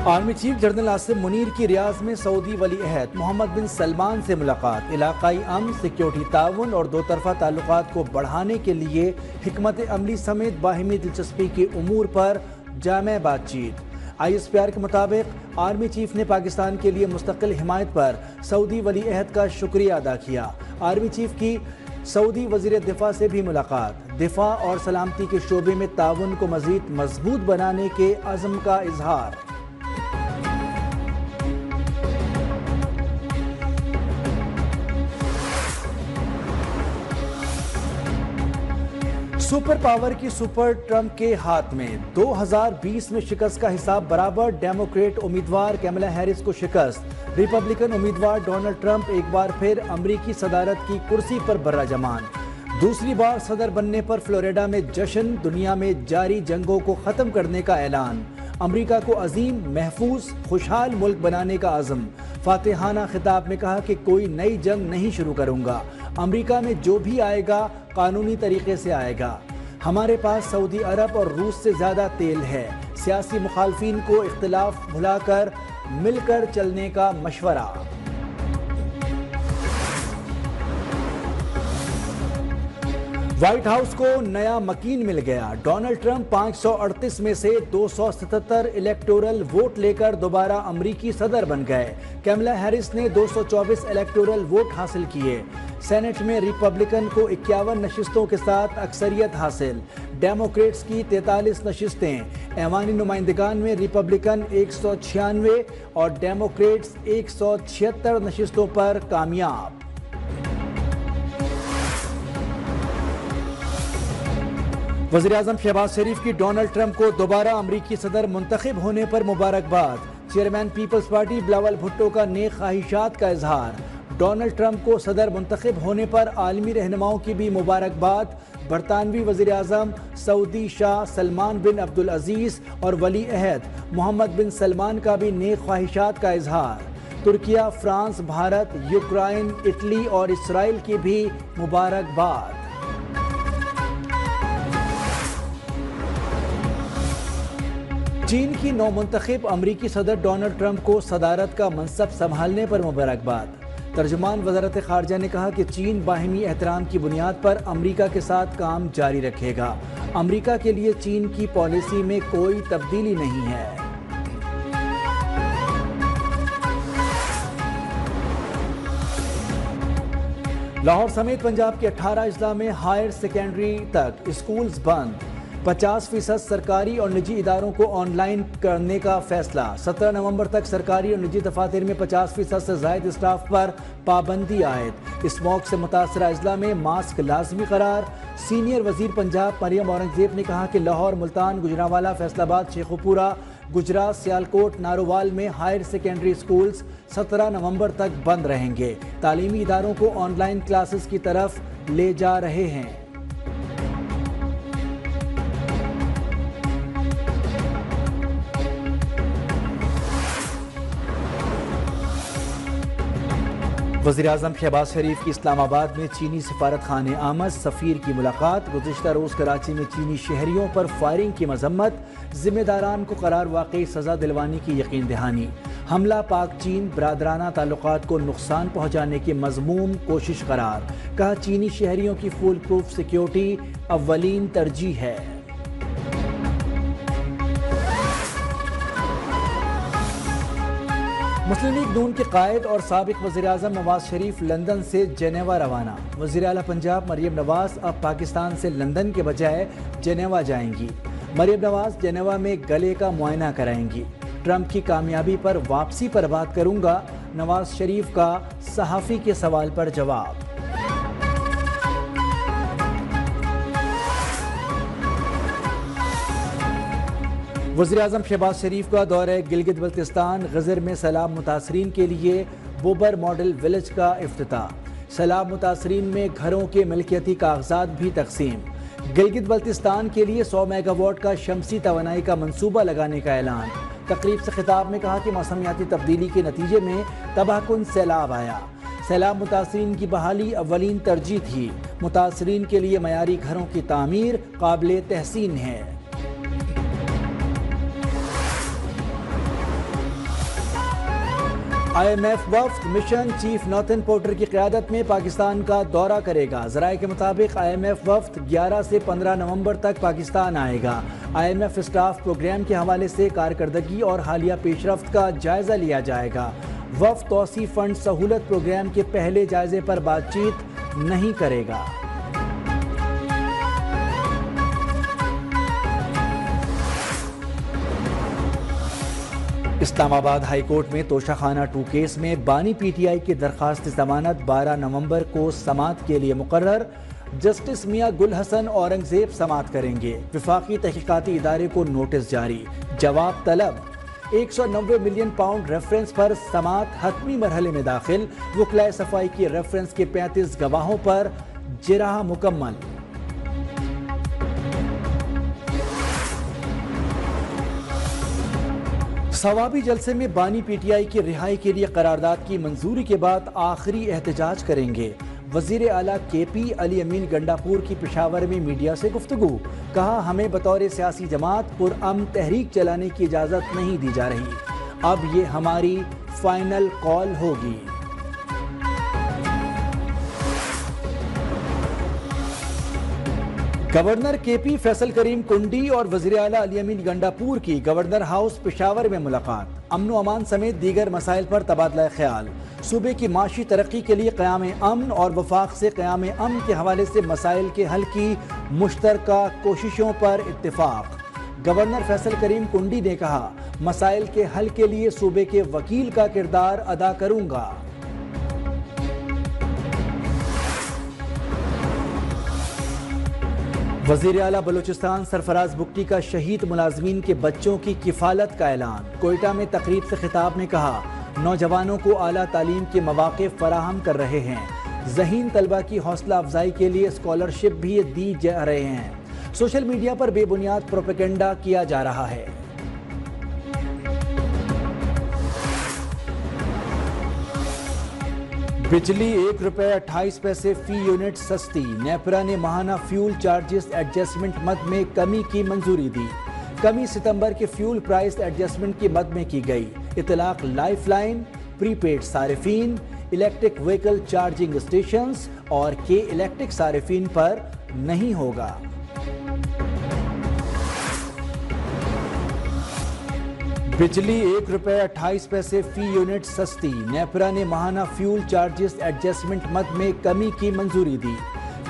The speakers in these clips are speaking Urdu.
Army chief general Asif Munir کی ریاض میں سعودی ولی عہد محمد بن سلمان سے ملاقات، علاقائی امن، سیکیورٹی تعاون اور دو طرفہ تعلقات کو بڑھانے کے لیے حکمت عملی سمیت باہمی دلچسپی کے امور پر جامع بات چیت۔ ISPR کے مطابق آرمی چیف نے پاکستان کے لیے مستقل حمایت پر سعودی ولی عہد کا شکریہ ادا کیا۔ آرمی چیف کی سعودی وزیر دفاع سے بھی ملاقات، دفاع اور سلامتی کے شعبے میں تعاون کو مزید مضبوط بنانے کے عزم کا اظہار۔ سپر پاور کی سپر ٹرمپ کے ہاتھ میں، 2020 میں شکست کا حساب برابر، ڈیموکریٹ امیدوار کیملا ہیرس کو شکست، ریپبلکن امیدوار ڈونلڈ ٹرمپ ایک بار پھر امریکی صدارت کی کرسی پر برہ جمان، دوسری بار صدر بننے پر فلوریڈا میں جشن، دنیا میں جاری جنگوں کو ختم کرنے کا اعلان، امریکہ کو عظیم، محفوظ، خوشحال ملک بنانے کا عزم، فاتحانہ خطاب میں کہا کہ کوئی نئی جنگ نہیں شروع کروں گا، امریکہ میں جو بھی آئے گا قانونی طریقے سے آئے گا، ہمارے پاس سعودی عرب اور روس سے زیادہ تیل ہے، سیاسی مخالفین کو اختلاف بھلا کر مل کر چلنے کا مشورہ۔ وائٹ ہاؤس کو نیا مکین مل گیا، ڈونلڈ ٹرمپ 538 میں سے 277 الیکٹورل ووٹ لے کر دوبارہ امریکی صدر بن گئے، کیملا ہیرس نے 224 الیکٹورل ووٹ حاصل کیے، سینٹ میں ریپبلکن کو 51 نشستوں کے ساتھ اکثریت حاصل، ڈیموکریٹس کی 43 نشستیں، ایوانی نمائندگان میں ریپبلکن 196 اور ڈیموکریٹس 176 نشستوں پر کامیاب۔ وزیراعظم شہباز شریف کی ڈونلڈ ٹرمپ کو دوبارہ امریکی صدر منتخب ہونے پر مبارکباد، چیئرمین پیپلز پارٹی بلاول بھٹو کا نیک خواہشات کا اظہار، ڈونلڈ ٹرمپ کو صدر منتخب ہونے پر عالمی رہنماؤں کی بھی مبارکباد، برطانوی وزیر اعظم سعودی شاہ سلمان بن عبدالعزیز اور ولی عہد محمد بن سلمان کا بھی نیک خواہشات کا اظہار، Türkiye, France, Bharat, Ukraine, Italy اور اسرائیل کی بھی مبارکباد۔ چین کی نو منتخب امریکی صدر ڈونلڈ ٹرمپ کو صدارت کا منصب سنبھالنے پر مبارکباد، ترجمان وزارت خارجہ نے کہا کہ چین باہمی احترام کی بنیاد پر امریکہ کے ساتھ کام جاری رکھے گا، امریکہ کے لیے چین کی پالیسی میں کوئی تبدیلی نہیں ہے۔ لاہور سمیت پنجاب کے 18 اضلاع میں ہائر سیکنڈری تک اسکولز بند، 50% سرکاری اور نجی اداروں کو آن لائن کرنے کا فیصلہ، 17 نومبر تک سرکاری اور نجی دفاتر میں 50% سے زائد اسٹاف پر پابندی عائد، اسموگ سے متاثرہ اضلاع میں ماسک لازمی قرار، سینئر وزیر پنجاب مریم اورنگزیب نے کہا کہ لاہور، ملتان، گجرانوالہ، فیصل آباد، شیخوپورہ، گجرات، سیالکوٹ، نارووال میں ہائر سیکنڈری اسکولز 17 نومبر تک بند رہیں گے، تعلیمی اداروں کو آن لائن کلاسز کی طرف لے جا رہے ہیں۔ وزیراعظم شہباز شریف کی اسلام آباد میں چینی سفارت خانے آمد، سفیر کی ملاقات، گزشتہ روز کراچی میں چینی شہریوں پر فائرنگ کی مذمت، ذمہ داران کو قرار واقعی سزا دلوانے کی یقین دہانی، حملہ پاک چین برادرانہ تعلقات کو نقصان پہنچانے کی مذموم کوشش قرار، کہا چینی شہریوں کی فول پروف سیکیورٹی اولین ترجیح ہے۔ مسلم لیگ نون کے قائد اور سابق وزیراعظم نواز شریف لندن سے جنیوا روانہ، وزیر اعلیٰ پنجاب مریم نواز اب پاکستان سے لندن کے بجائے جنیوا جائیں گی، مریم نواز جنیوا میں گلے کا معائنہ کرائیں گی، ٹرمپ کی کامیابی پر واپسی پر بات کروں گا، نواز شریف کا صحافی کے سوال پر جواب۔ وزیراعظم شہباز شریف کا دورہ گلگت بلتستان، غزر میں سیلاب متاثرین کے لیے بوبر ماڈل ولیج کا افتتاح، سیلاب متاثرین میں گھروں کے ملکیتی کاغذات بھی تقسیم، گلگت بلتستان کے لیے 100 میگا واٹ کا شمسی توانائی کا منصوبہ لگانے کا اعلان، تقریب سے خطاب میں کہا کہ موسمیاتی تبدیلی کے نتیجے میں تباہ کن سیلاب آیا، سیلاب متاثرین کی بحالی اولین ترجیح تھی، متاثرین کے لیے معیاری گھروں کی تعمیر قابل تحسین ہے۔ IMF وفد مشن چیف ناتھن پورٹر کی قیادت میں پاکستان کا دورہ کرے گا۔ ذرائع کے مطابق IMF وفد 11 سے 15 نومبر تک پاکستان آئے گا۔ IMF اسٹاف پروگرام کے حوالے سے کارکردگی اور حالیہ پیش رفت کا جائزہ لیا جائے گا۔ وفد توسیع فنڈ سہولت پروگرام کے پہلے جائزے پر بات چیت نہیں کرے گا۔ اسلام آباد ہائی کورٹ میں توشہ خانہ 2 کیس میں بانی PTI کی درخواست ضمانت 12 نومبر کو سماعت کے لیے مقرر۔ جسٹس میاں گل حسن اورنگزیب سماعت کریں گے۔ وفاقی تحقیقاتی ادارے کو نوٹس جاری، جواب طلب۔ 190 ملین پاؤنڈ ریفرنس پر سماعت حتمی مرحلے میں داخل۔ وکلائے صفائی کی ریفرنس کے 35 گواہوں پر جرح مکمل۔ ثوابی جلسے میں بانی PTI کی رہائی کے لیے قرارداد کی منظوری کے بعد آخری احتجاج کریں گے۔ وزیر اعلیٰ KP علی امین گنڈاپور کی پشاور میں میڈیا سے گفتگو، کہا ہمیں بطور سیاسی جماعت پرامن تحریک چلانے کی اجازت نہیں دی جا رہی، اب یہ ہماری فائنل کال ہوگی۔ گورنر KP فیصل کریم کنڈی اور وزیر اعلیٰ علی امین گنڈاپور کی گورنر ہاؤس پشاور میں ملاقات، امن و امان سمیت دیگر مسائل پر تبادلہ خیال۔ صوبے کی معاشی ترقی کے لیے قیام امن اور وفاق سے قیام امن کے حوالے سے مسائل کے حل کی مشترکہ کوششوں پر اتفاق۔ گورنر فیصل کریم کنڈی نے کہا مسائل کے حل کے لیے صوبے کے وکیل کا کردار ادا کروں گا۔ وزیر اعلیٰ بلوچستان سرفراز بگٹی کا شہید ملازمین کے بچوں کی کفالت کا اعلان۔ کوئٹہ میں تقریب سے خطاب میں کہا نوجوانوں کو اعلیٰ تعلیم کے مواقع فراہم کر رہے ہیں، ذہین طلبہ کی حوصلہ افزائی کے لیے اسکالرشپ بھی دی جا رہے ہیں۔ سوشل میڈیا پر بے بنیاد پروپیگنڈا کیا جا رہا ہے۔ بجلی 1 روپے 28 پیسے فی یونٹ سستی، نیپرا نے ماہانہ فیول چارجز ایڈجسٹمنٹ مد میں کمی کی منظوری دی۔ کمی ستمبر کے فیول پرائس ایڈجسٹمنٹ کی مد میں کی گئی۔ اطلاق لائف لائن، پری پیڈ صارفین، الیکٹرک وہیکل چارجنگ اسٹیشنز اور کے الیکٹرک صارفین پر نہیں ہوگا۔ بجلی 1 روپے 28 پیسے فی یونٹ سستی، نیپرا نے ماہانہ فیول چارجز ایڈجسٹمنٹ مد میں کمی کی منظوری دی۔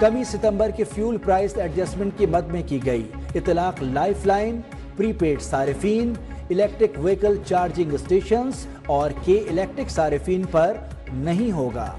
کمی ستمبر کے فیول پرائس ایڈجسٹمنٹ کی مد میں کی گئی۔ اطلاق لائف لائن، پری پیڈ صارفین، الیکٹرک وہیکل چارجنگ اسٹیشنز اور کے الیکٹرک صارفین پر نہیں ہوگا۔